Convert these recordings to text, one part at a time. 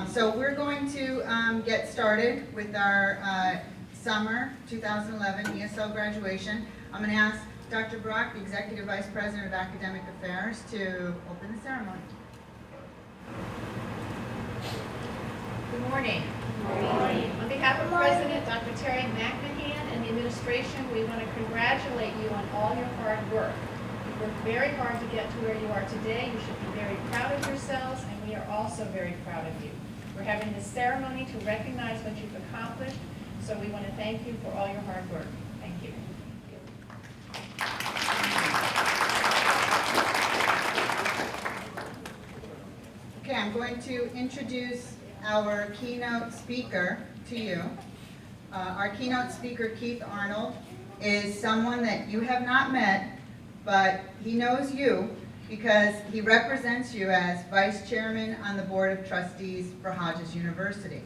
So we're going to get started with our summer 2011 ESL graduation. I'm going to ask Dr. Brock, the Executive Vice President of Academic Affairs, to open the ceremony. Good morning. Good morning. On behalf of President Dr. Terry McMahon and the administration, we want to congratulate you on all your hard work. You've worked very hard to get to where you are today. You should be very proud of yourselves, and we are also very proud of you. We're having this ceremony to recognize what you've accomplished, so we want to thank you for all your hard work. Thank you. Okay, I'm going to introduce our keynote speaker to you. Our keynote speaker, Keith Arnold, is someone that you have not met, but he knows you because he represents you as Vice Chairman on the Board of Trustees for Hodges University.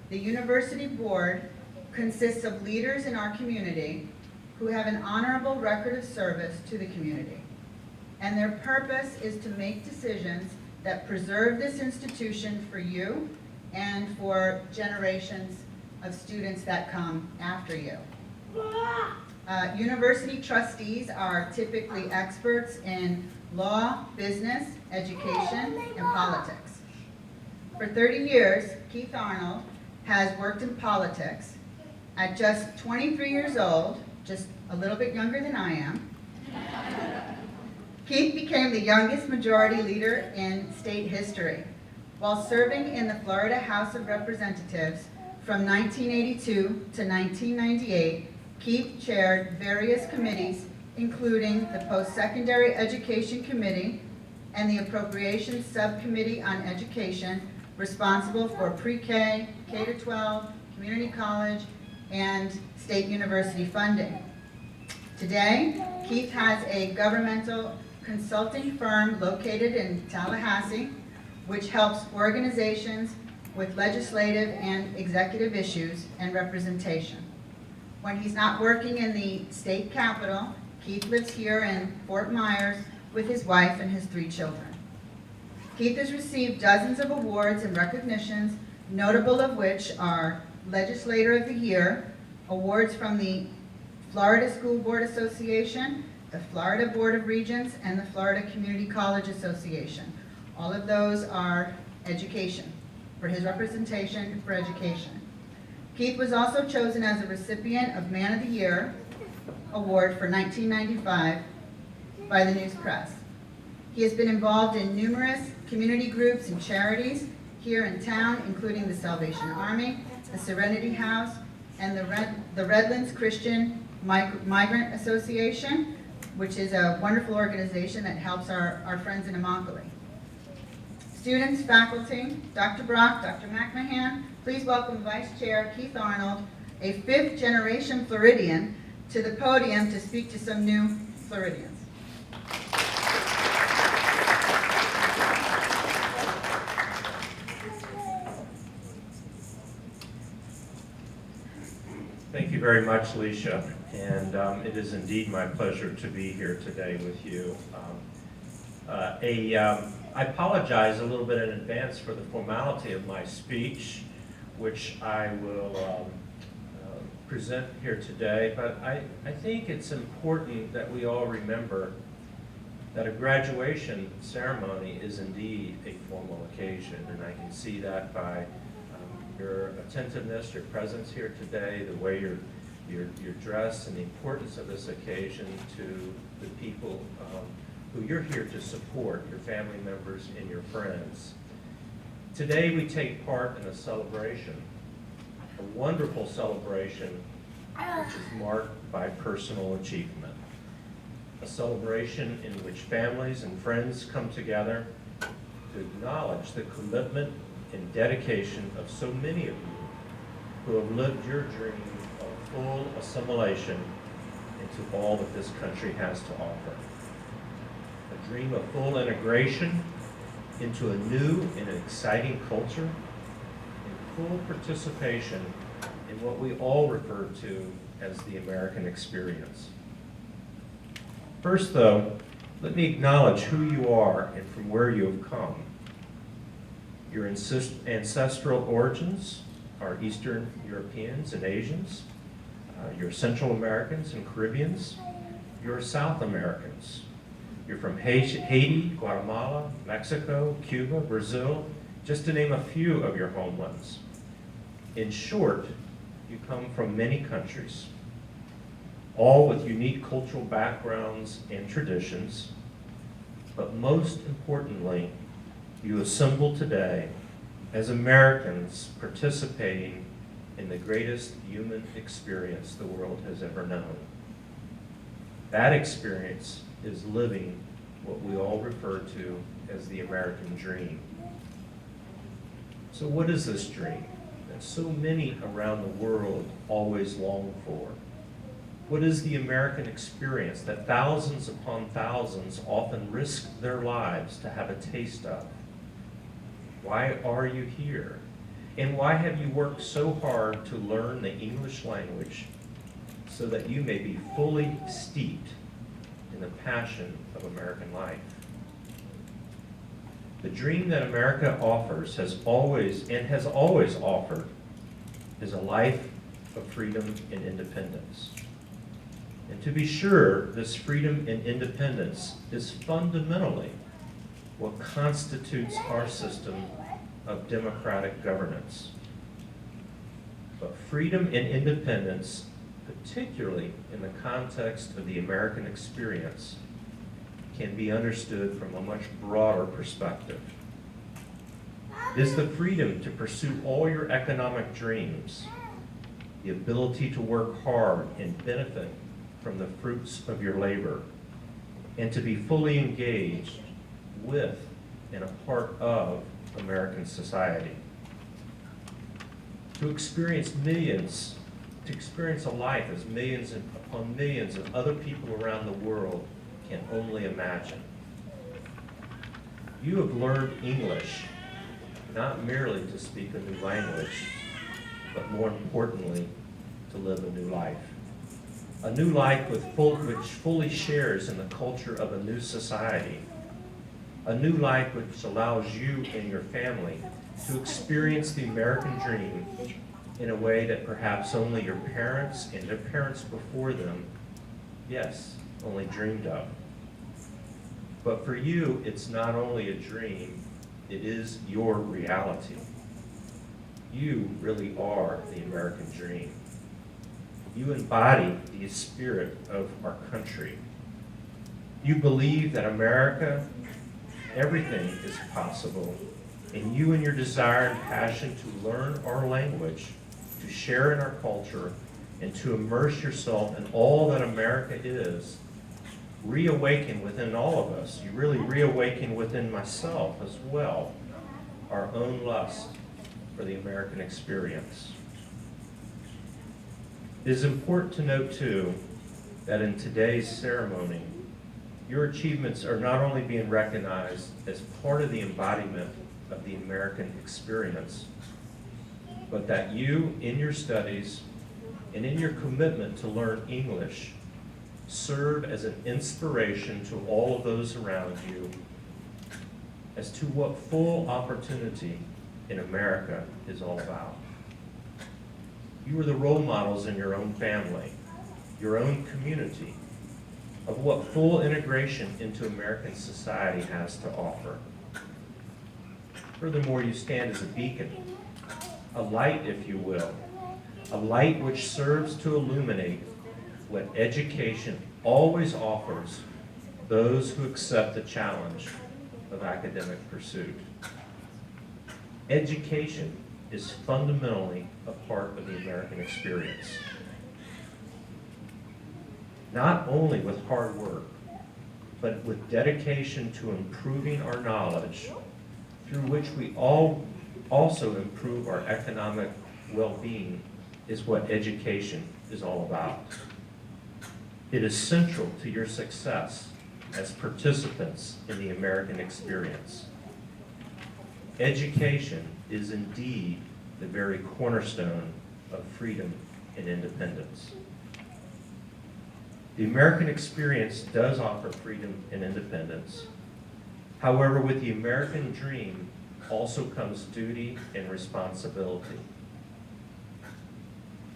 The University Board consists of leaders in our community who have an honorable record of service to the community. And their purpose is to make decisions that preserve this institution for you and for generations of students that come after you. University trustees are typically experts in law, business, education, and politics. For 30 years, Keith Arnold has worked in politics. At just 23 years old, just a little bit younger than I am, Keith became the youngest majority leader in state history. While serving in the Florida House of Representatives from 1982 to 1998, Keith chaired various committees, including the Post-Secondary Education Committee and the Appropriations Subcommittee on Education, responsible for pre-K, K-12, community college, and state university funding. Today, Keith has a governmental consulting firm located in Tallahassee, which helps organizations with legislative and executive issues and representation. When he's not working in the state capitol, Keith lives here in Fort Myers with his wife and his 3 children. Keith has received dozens of awards and recognitions, notable of which are Legislator of the Year, awards from the Florida School Board Association, the Florida Board of Regents, and the Florida Community College Association. All of those are education, for his representation for education. Keith was also chosen as a recipient of Man of the Year Award for 1995 by the News Press. He has been involved in numerous community groups and charities here in town, including the Salvation Army, the Serenity House, and the Redlands Christian Migrant Association, which is a wonderful organization that helps our friends in Immokalee. Students, faculty, Dr. Brock, Dr. McMahon, please welcome Vice Chair Keith Arnold, a 5th generation Floridian, to the podium to speak to some new Floridians. Thank you very much, Leisha, and it is indeed my pleasure to be here today with you. I apologize a little bit in advance for the formality of my speech, which I will present here today, but I think it's important that we all remember that a graduation ceremony is indeed a formal occasion, and I can see that by your attentiveness, your presence here today, the way you're dressed, and the importance of this occasion to the people who you're here to support, your family members and your friends. Today we take part in a celebration, a wonderful celebration which is marked by personal achievement. A celebration in which families and friends come together to acknowledge the commitment and dedication of so many of you who have lived your dream of full assimilation into all that this country has to offer. A dream of full integration into a new and exciting culture, and full participation in what we all refer to as the American experience. First, though, let me acknowledge who you are and from where you have come. Your ancestral origins are Eastern Europeans and Asians. You're Central Americans and Caribbeans. You're South Americans. You're from Haiti, Guatemala, Mexico, Cuba, Brazil, just to name a few of your homelands. In short, you come from many countries, all with unique cultural backgrounds and traditions, but most importantly, you assemble today as Americans participating in the greatest human experience the world has ever known. That experience is living what we all refer to as the American dream. So what is this dream that so many around the world always long for? What is the American experience that thousands upon thousands often risk their lives to have a taste of? Why are you here? And why have you worked so hard to learn the English language so that you may be fully steeped in the passion of American life? The dream that America offers has always offered is a life of freedom and independence. And to be sure, this freedom and independence is fundamentally what constitutes our system of democratic governance. But freedom and independence, particularly in the context of the American experience, can be understood from a much broader perspective. It is the freedom to pursue all your economic dreams, the ability to work hard and benefit from the fruits of your labor, and to be fully engaged with and a part of American society. To experience a life as millions upon millions of other people around the world can only imagine. You have learned English not merely to speak a new language, but more importantly, to live a new life. A new life which fully shares in the culture of a new society. A new life which allows you and your family to experience the American dream in a way that perhaps only your parents and their parents before them, yes, only dreamed of. But for you, it's not only a dream, it is your reality. You really are the American dream. You embody the spirit of our country. You believe that America, everything is possible, and you and your desire and passion to learn our language, to share in our culture, and to immerse yourself in all that America is, reawaken within all of us. You really reawaken within myself as well, our own lust for the American experience. It is important to note, too, that in today's ceremony, your achievements are not only being recognized as part of the embodiment of the American experience, but that you, in your studies and in your commitment to learn English, serve as an inspiration to all of those around you as to what full opportunity in America is all about. You are the role models in your own family, your own community, of what full integration into American society has to offer. Furthermore, you stand as a beacon, a light, if you will, a light which serves to illuminate what education always offers those who accept the challenge of academic pursuit. Education is fundamentally a part of the American experience. Not only with hard work, but with dedication to improving our knowledge, through which we all also improve our economic well-being, is what education is all about. It is central to your success as participants in the American experience. Education is indeed the very cornerstone of freedom and independence. The American experience does offer freedom and independence. However, with the American dream also comes duty and responsibility.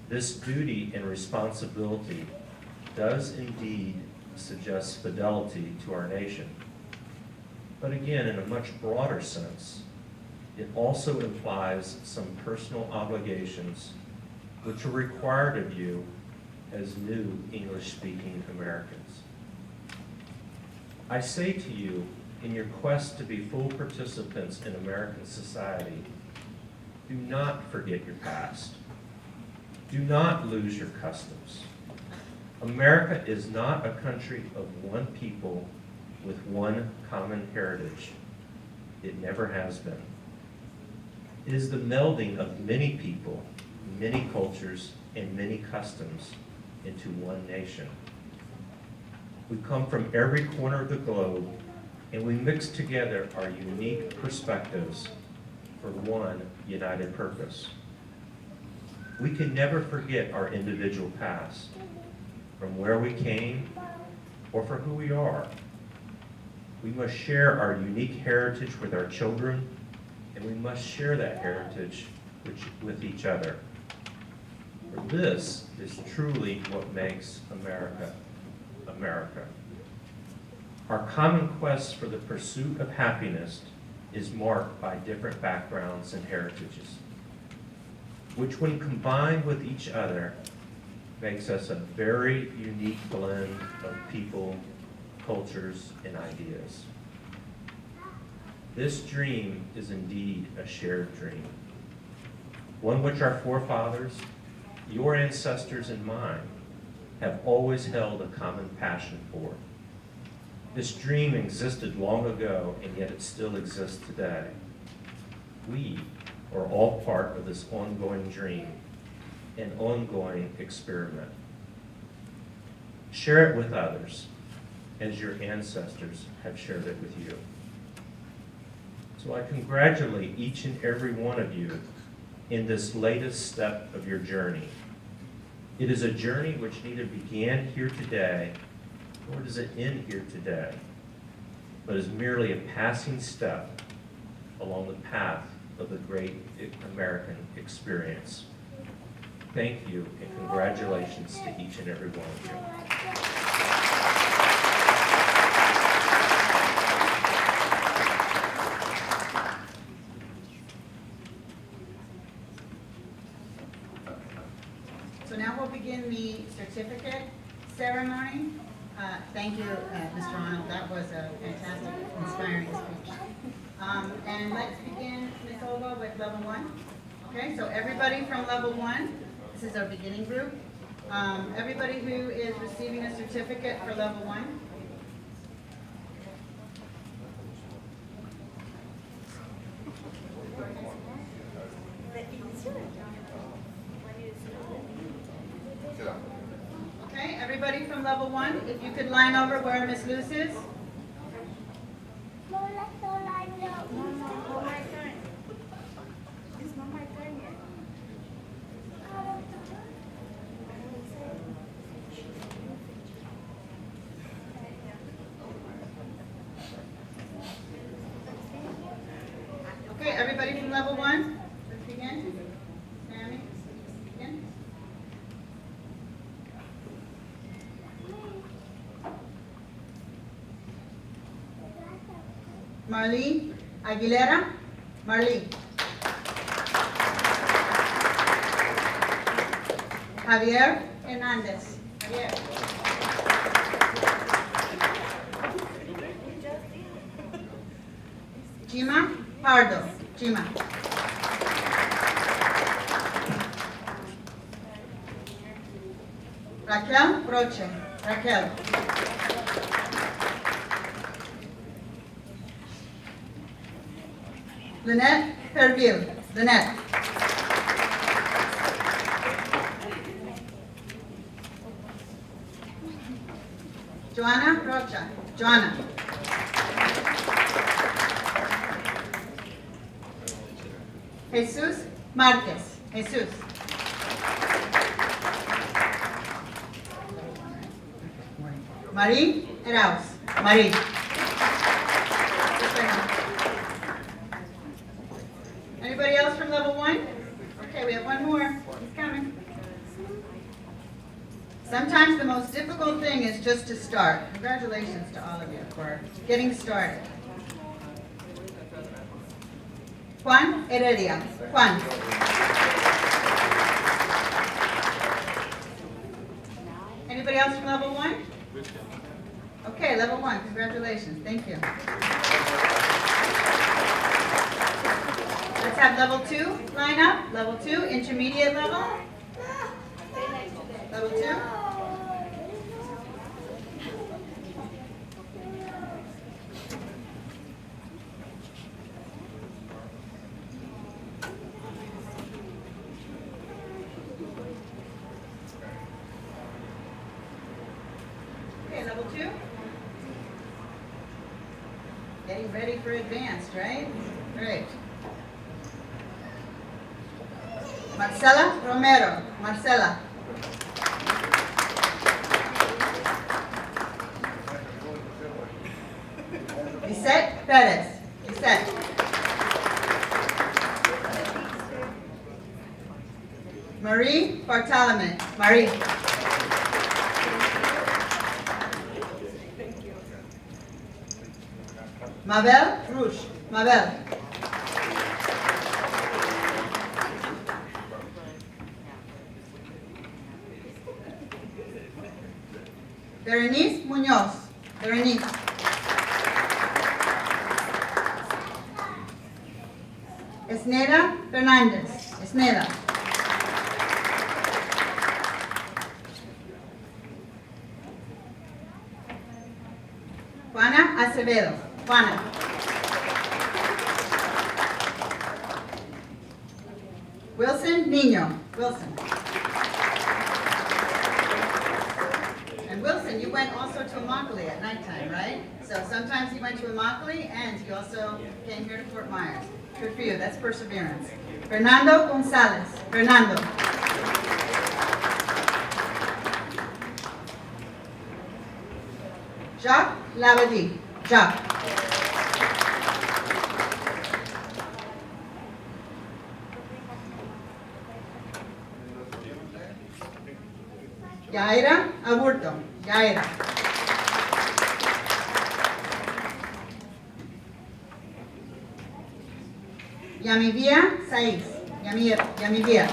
This duty and responsibility does indeed suggest fidelity to our nation. But again, in a much broader sense, it also implies some personal obligations which are required of you as new English-speaking Americans. I say to you, in your quest to be full participants in American society, do not forget your past. Do not lose your customs. America is not a country of one people with one common heritage. It never has been. It is the melding of many people, many cultures, and many customs into one nation. We come from every corner of the globe, and we mix together our unique perspectives for one united purpose. We can never forget our individual past, from where we came or for who we are. We must share our unique heritage with our children, and we must share that heritage with each other. For this is truly what makes America, America. Our common quest for the pursuit of happiness is marked by different backgrounds and heritages, which when combined with each other makes us a very unique blend of people, cultures, and ideas. This dream is indeed a shared dream, one which our forefathers, your ancestors and mine, have always held a common passion for. This dream existed long ago, and yet it still exists today. We are all part of this ongoing dream, an ongoing experiment. Share it with others, as your ancestors have shared it with you. So I congratulate each and every one of you in this latest step of your journey. It is a journey which neither began here today, nor does it end here today, but is merely a passing step along the path of the great American experience. Thank you, and congratulations to each and every one of you. So now we'll begin the certificate ceremony. Thank you, Mr. Arnold. That was a fantastic, inspiring speech. And let's begin, Ms. Olga, with level 1. Okay, so everybody from level 1, this is our beginning group. Everybody who is receiving a certificate for level 1. Okay, everybody from level 1, if you could line over where Ms. Luce is. Okay, everybody from level 1, let's begin. Sammy, begin. Marlene Aguilera. Marlene. Javier Hernandez. Javier. Chima Pardo. Chima. Raquel Roche. Raquel. Lynette Perville. Lynette. Joanna Rocha. Joanna. Jesus Marquez. Jesus. Marie Erauz. Marie. level 1? Okay, we have one more. He's coming. Sometimes the most difficult thing is just to start. Congratulations to all of you for getting started. Juan Heredia. Juan. Anybody else from level 1? Okay, level 1. Congratulations. Thank you. Let's have level 2 line up. Level 2, intermediate level. Level 2. Okay, level 2. Getting ready for advanced, right? Great. Marcela Romero. Marcela. Lisette Perez. Lisette. Marie Bartolome. Marie. Mabel Rouge. Mabel. Berenice Muñoz. Berenice. Esneda Fernandez. Esneda. Juana Acevedo. Juana. Wilson Niño. Wilson. And Wilson, you went also to Immokalee at nighttime, right? So sometimes you went to Immokalee and you also came here to Fort Myers. Good for you. That's perseverance. Fernando Gonzalez. Fernando. Jacques Labadie. Jacques. Yaira Aburto. Yaira. Yamivia Saiz. Yamivia.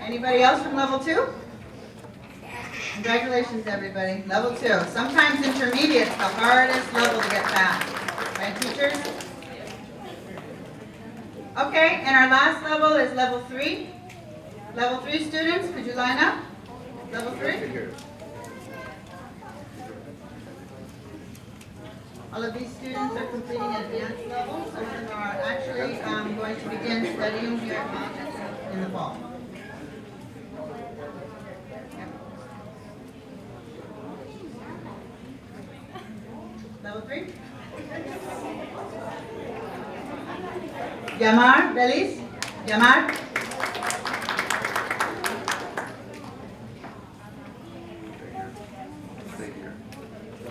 Anybody else from level 2? Congratulations, everybody. Level 2. Sometimes intermediate's the hardest level to get past. Right, teachers? Okay, and our last level is level 3. Level 3 students, could you line up? Level 3? All of these students are completing advanced level. Some of them are actually going to begin studying here at Hodges in the fall. Level 3? Yamar Belis. Yamar.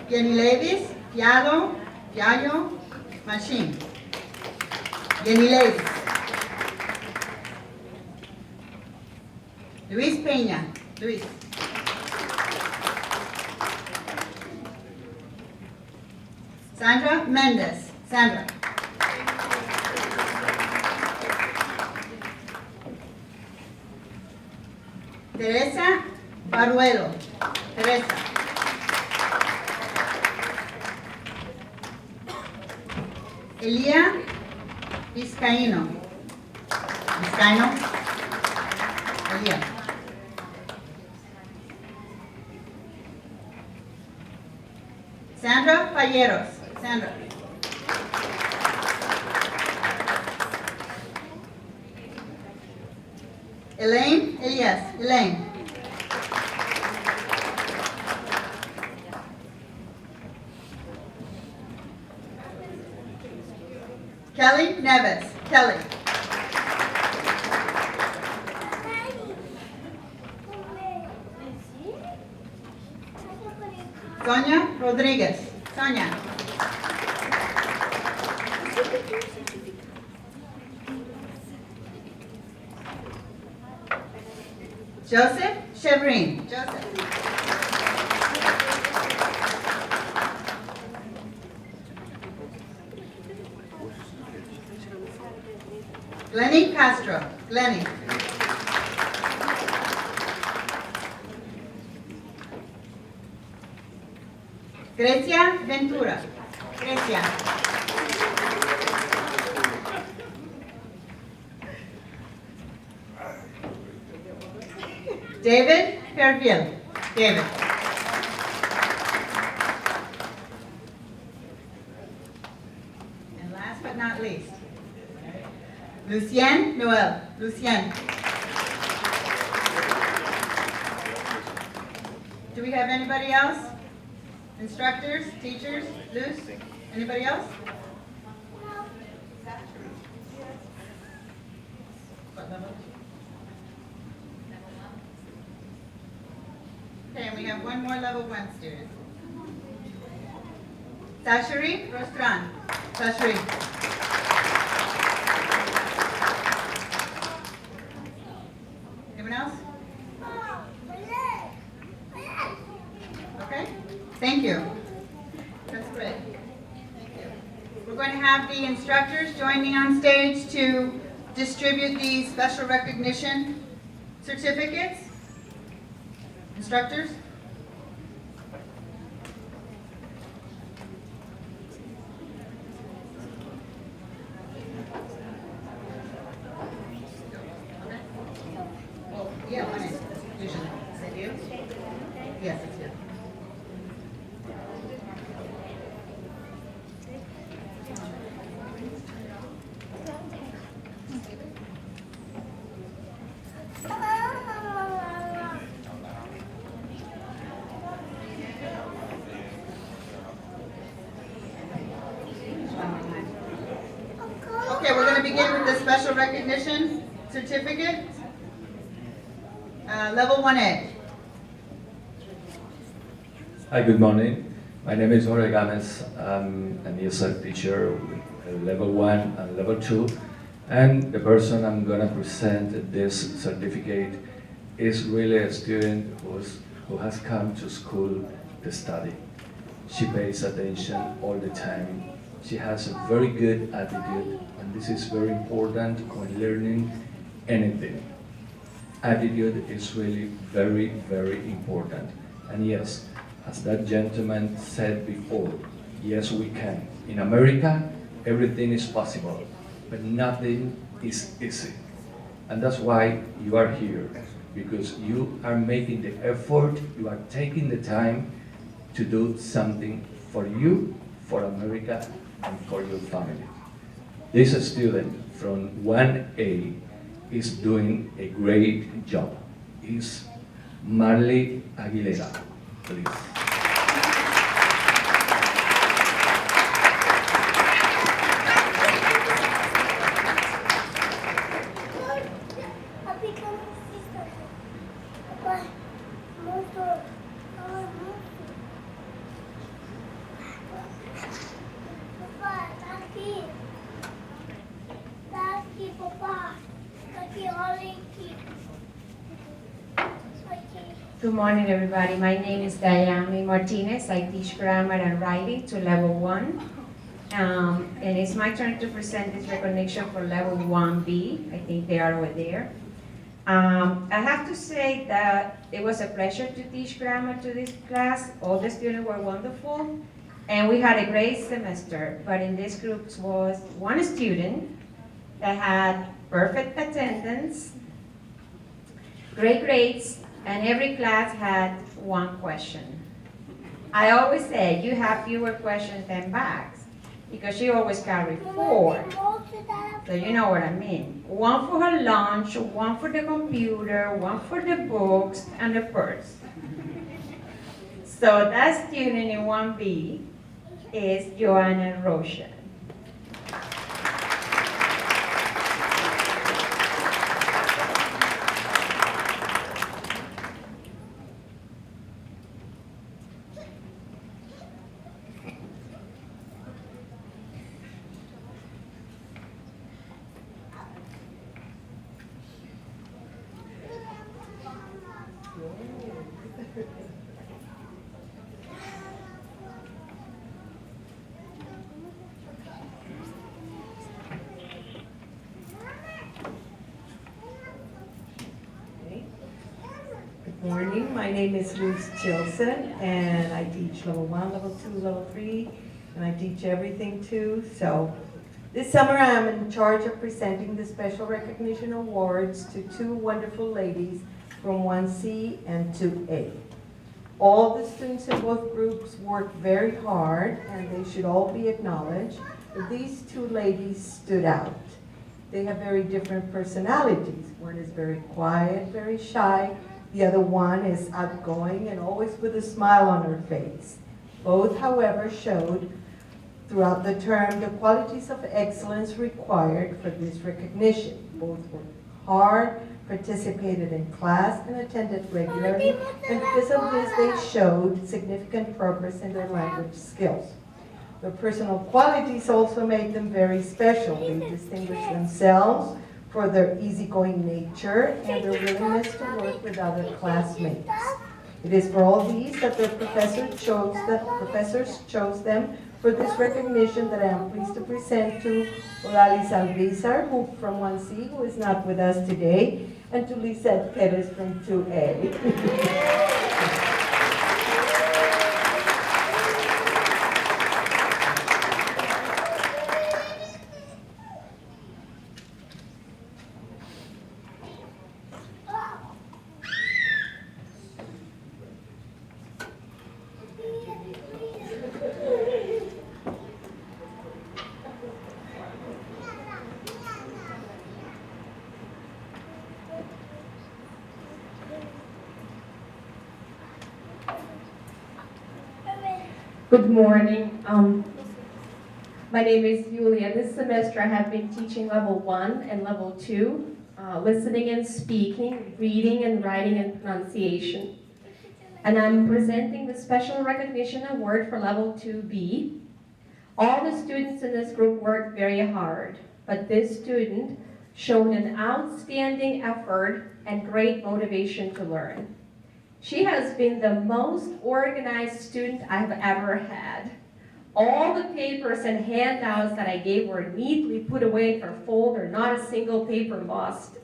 Jenny Levis. Yayo. Machine. Jenny Levis. Luis Peña. Luis. Sandra Mendez. Sandra. Teresa Baruelo. Teresa. Elia Vizcaíno. Vizcaíno. Elia. Sandra Falleros. Sandra. Elaine Elias. Elaine. Kelly Neves. Kelly. Sonia Rodriguez. Sonia. Joseph Chevrin. Joseph. Glenny Castro. Glenny. Grecia Ventura. Grecia. David Perville. David. And last but not least, Lucien Noel. Lucien. Do we have anybody else? Instructors, teachers, Luz? Anybody else? What level? Okay, and we have one more level 1 student. Sashari Rostran. Sashari. Anyone else? Okay, thank you. That's great. Thank you. We're going to have the instructors join me on stage to distribute these special recognition certificates. Instructors? Well, yeah, one is usually. Is that you? Yes, it's you. Okay, we're going to begin with the special recognition certificate. Level 1A. Hi, good morning. My name is Jorge Games. I'm an ESL teacher with level 1 and level 2. And the person I'm going to present this certificate is really a student who has come to school to study. She pays attention all the time. She has a very good attitude, and this is very important when learning anything. Attitude is really very, very important. And yes, as that gentleman said before, yes, we can. In America, everything is possible, but nothing is easy. And that's why you are here, because you are making the effort, you are taking the time to do something for you, for America, and for your family. This student from 1A is doing a great job. Is Marley Aguilera, please. Good morning, everybody. My name is Dayami Martinez. I teach grammar and writing to level 1. And it's my turn to present this recognition for level 1B. I think they are over there. I have to say that it was a pleasure to teach grammar to this class. All the students were wonderful. And we had a great semester. But in this group was one student that had perfect attendance, great grades, and every class had one question. I always say you have fewer questions than bags because she always carried 4. So you know what I mean. 1 for her lunch, 1 for the computer, 1 for the books, and the purse. So that student in 1B is Joanna Rocha. Morning, my name is Ruth Chilson, and I teach level 1, level 2, level 3, and I teach everything too. So this summer I'm in charge of presenting the Special Recognition Awards to two wonderful ladies from 1C and 2A. All the students in both groups worked very hard, and they should all be acknowledged. But these two ladies stood out. They have very different personalities. One is very quiet, very shy. The other one is outgoing and always with a smile on her face. Both, however, showed throughout the term the qualities of excellence required for this recognition. Both worked hard, participated in class, and attended regularly, and because of this they showed significant progress in their language skills. Their personal qualities also made them very special. They distinguished themselves for their easygoing nature and their willingness to work with other classmates. It is for all these that their professors chose them for this recognition that I am pleased to present to Olalis Alvizar, who from 1C, who is not with us today, and to Lisette Perez from 2A. Good morning. My name is Julia. This semester I have been teaching level 1 and level 2, listening and speaking, reading and writing and pronunciation. And I'm presenting the Special Recognition Award for level 2B. All the students in this group worked very hard, but this student showed an outstanding effort and great motivation to learn. She has been the most organized student I've ever had. All the papers and handouts that I gave were neatly put away in her folder, not a single paper lost.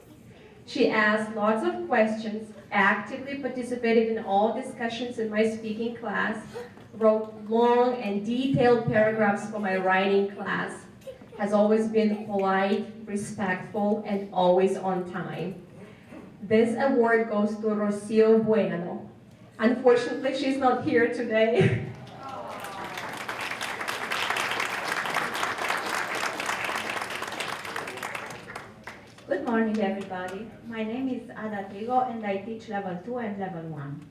She asked lots of questions, actively participated in all discussions in my speaking class, wrote long and detailed paragraphs for my writing class, has always been polite, respectful, and always on time. This award goes to Rocio Bueno. Unfortunately, she's not here today. Good morning, everybody. My name is Ada Trigo, and I teach level 2 and level 1.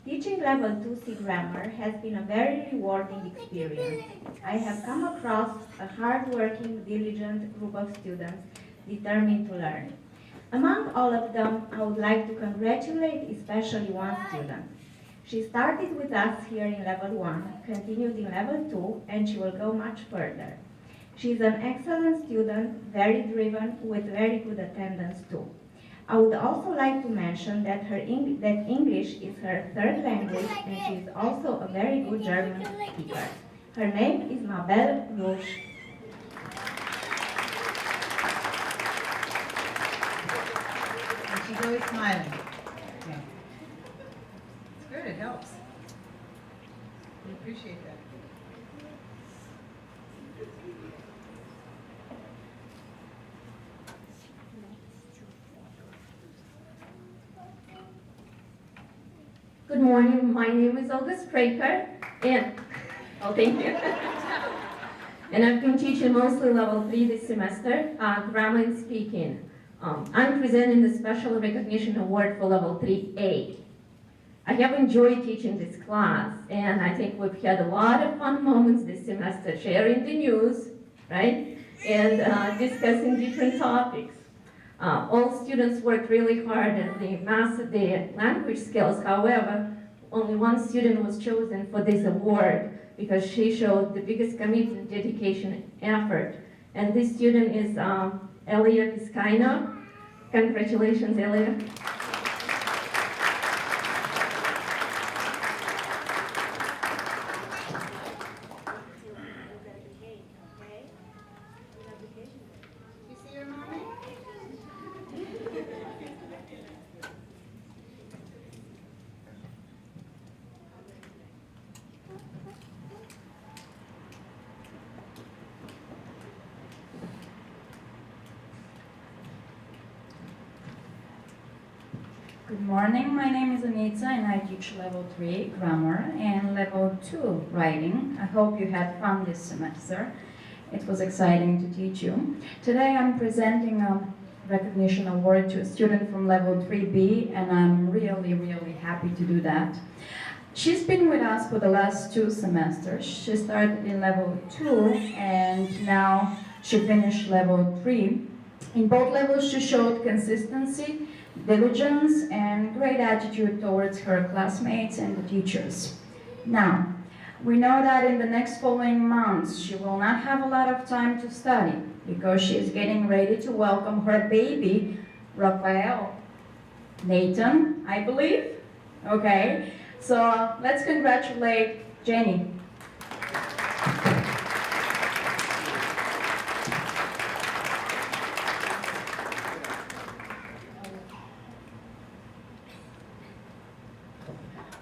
Teaching level 2C grammar has been a very rewarding experience. I have come across a hardworking, diligent group of students determined to learn. Among all of them, I would like to congratulate especially one student. She started with us here in level 1, continued in level 2, and she will go much further. She is an excellent student, very driven, with very good attendance too. I would also like to mention that English is her third language, and she is also a very good German speaker. Her name is Mabel Rush. She's always smiling. Yeah. It's good, it helps. We appreciate that. Good morning, my name is Olga Straker, and, thank you. And I've been teaching mostly level 3 this semester, grammar and speaking. I'm presenting the Special Recognition Award for level 3A. I have enjoyed teaching this class, and I think we've had a lot of fun moments this semester, sharing the news, right? And discussing different topics. All students worked really hard and they mastered their language skills. However, only one student was chosen for this award because she showed the biggest commitment, dedication, and effort. And this student is Elia Vizcaino. Congratulations, Elia. You see your mommy? Good morning, my name is Anita and I teach level 3 grammar and level 2 writing. I hope you had fun this semester. It was exciting to teach you. Today I'm presenting a recognition award to a student from level 3B and I'm really happy to do that. She's been with us for the last 2 semesters. She started in level 2 and now she finished level 3. In both levels she showed consistency, diligence, and great attitude towards her classmates and the teachers. Now, we know that in the next following months she will not have a lot of time to study because she is getting ready to welcome her baby, Raphael. Nathan, I believe? Okay, so let's congratulate Jenny.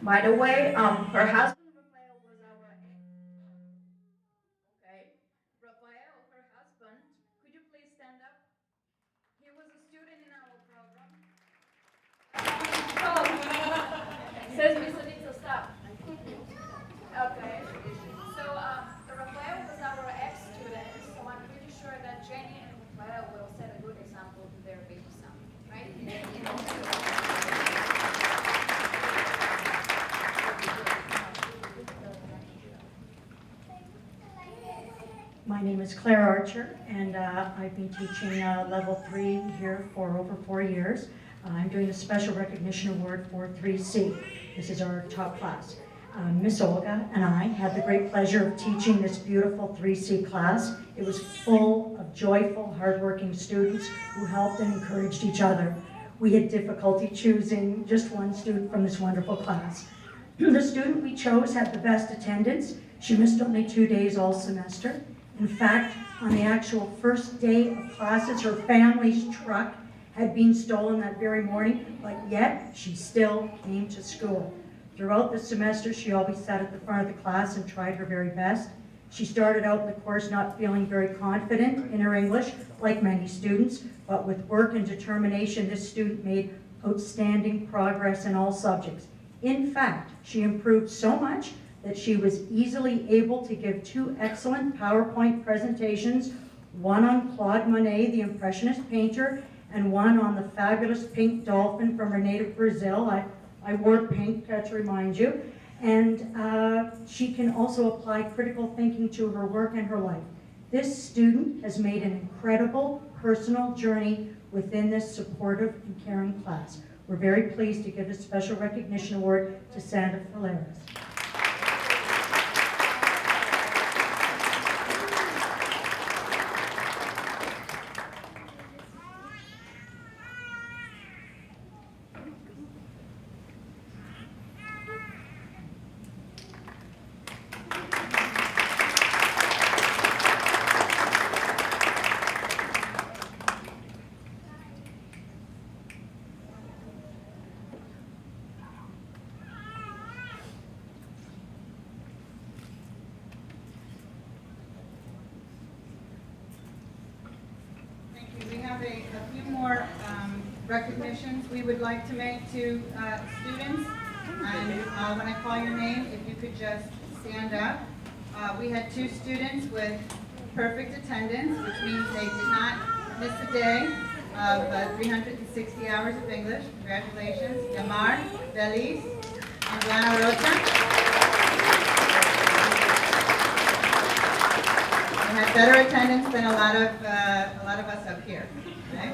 By the way, her husband Raphael was our Raphael, her husband, could you please stand up? He was a student in our program. Says Miss Anita, stop. Okay. So Raphael was our ex-student, so I'm pretty sure that Jenny and Raphael will set a good example to their baby son, right? My name is Claire Archer, and I've been teaching level 3 here for over 4 years. I'm doing a special recognition award for 3C. This is our top class. Miss Olga and I had the great pleasure of teaching this beautiful 3C class. It was full of joyful, hardworking students who helped and encouraged each other. We had difficulty choosing just one student from this wonderful class. The student we chose had the best attendance. She missed only 2 days all semester. In fact, on the actual first day of classes, her family's truck had been stolen that very morning, but yet she still came to school. Throughout the semester, she always sat at the front of the class and tried her very best. She started out the course not feeling very confident in her English, like many students, but with work and determination, this student made outstanding progress in all subjects. In fact, she improved so much that she was easily able to give 2 excellent PowerPoint presentations, one on Claude Monet, the Impressionist painter, and one on the fabulous pink dolphin from her native Brazil. I wore pink, to remind you. And she can also apply critical thinking to her work and her life. This student has made an incredible personal journey within this supportive and caring class. We're very pleased to give this special recognition award to Sandra Faleras. A few more recognitions we would like to make to students. And when I call your name, if you could just stand up. We had 2 students with perfect attendance, which means they did not miss a day of 360 hours of English. Congratulations. Yamar, Belis, and Diana Rocha. They had better attendance than a lot of us up here. Okay?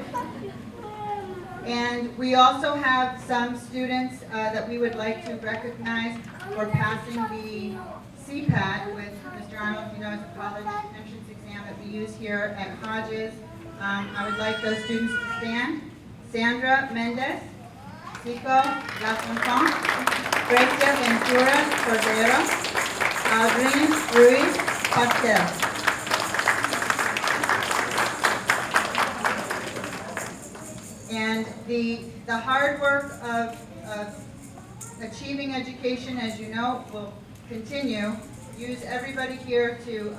And we also have some students that we would like to recognize for passing the CPAT with Mr. Arnold. You know, it's a college entrance exam that we use here at Hodges. I would like those students to stand. Sandra Mendez, Zico Lasmonton, Gracia Ventura Cordero, Aldrin Ruiz Pastel. And the hard work of achieving education, as you know, will continue. Use everybody here to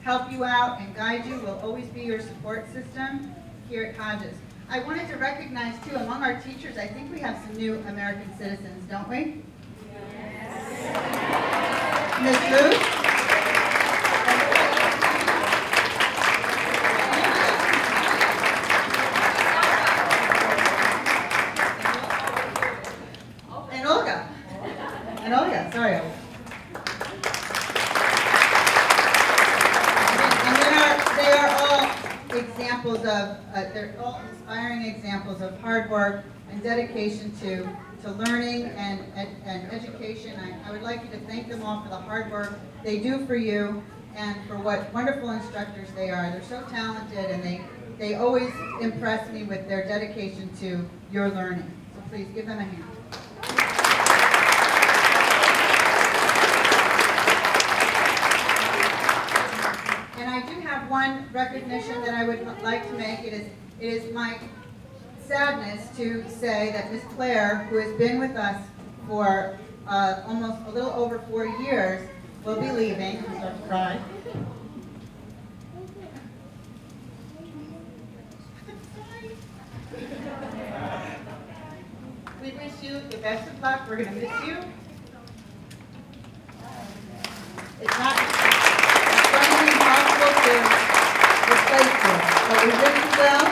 help you out and guide you. We'll always be your support system here at Hodges. I wanted to recognize too, among our teachers, I think we have some new American citizens, don't we? Yes. Ms. Luce? And Olga. And Olga, sorry, Olga. They are all examples of, they're all inspiring examples of hard work and dedication to learning and education. I would like you to thank them all for the hard work they do for you and for what wonderful instructors they are. They're so talented and they always impress me with their dedication to your learning. So please give them a hand. And I do have one recognition that I would like to make. It is my sadness to say that Miss Claire, who has been with us for almost a little over 4 years, will be leaving. I'm starting to cry. We wish you the best of luck. We're going to miss you. It's not going to be impossible to replace you, but we wish you well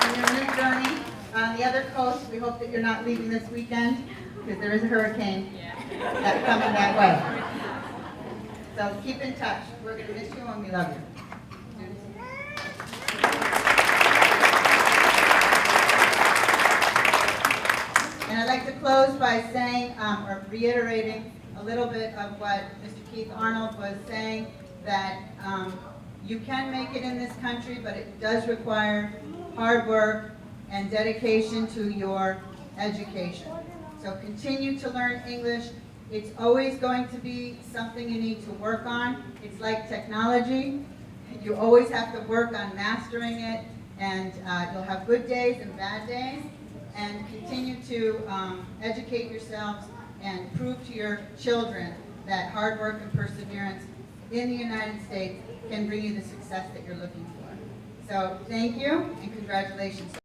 on your new journey. On the other coast, we hope that you're not leaving this weekend because there is a hurricane that's coming that way. So keep in touch. We're going to miss you and we love you. And I'd like to close by saying, or reiterating a little bit of what Mr. Keith Arnold was saying, that you can make it in this country, but it does require hard work and dedication to your education. So continue to learn English. It's always going to be something you need to work on. It's like technology. You always have to work on mastering it, and you'll have good days and bad days. And continue to educate yourselves and prove to your children that hard work and perseverance in the United States can bring you the success that you're looking for. So thank you and congratulations.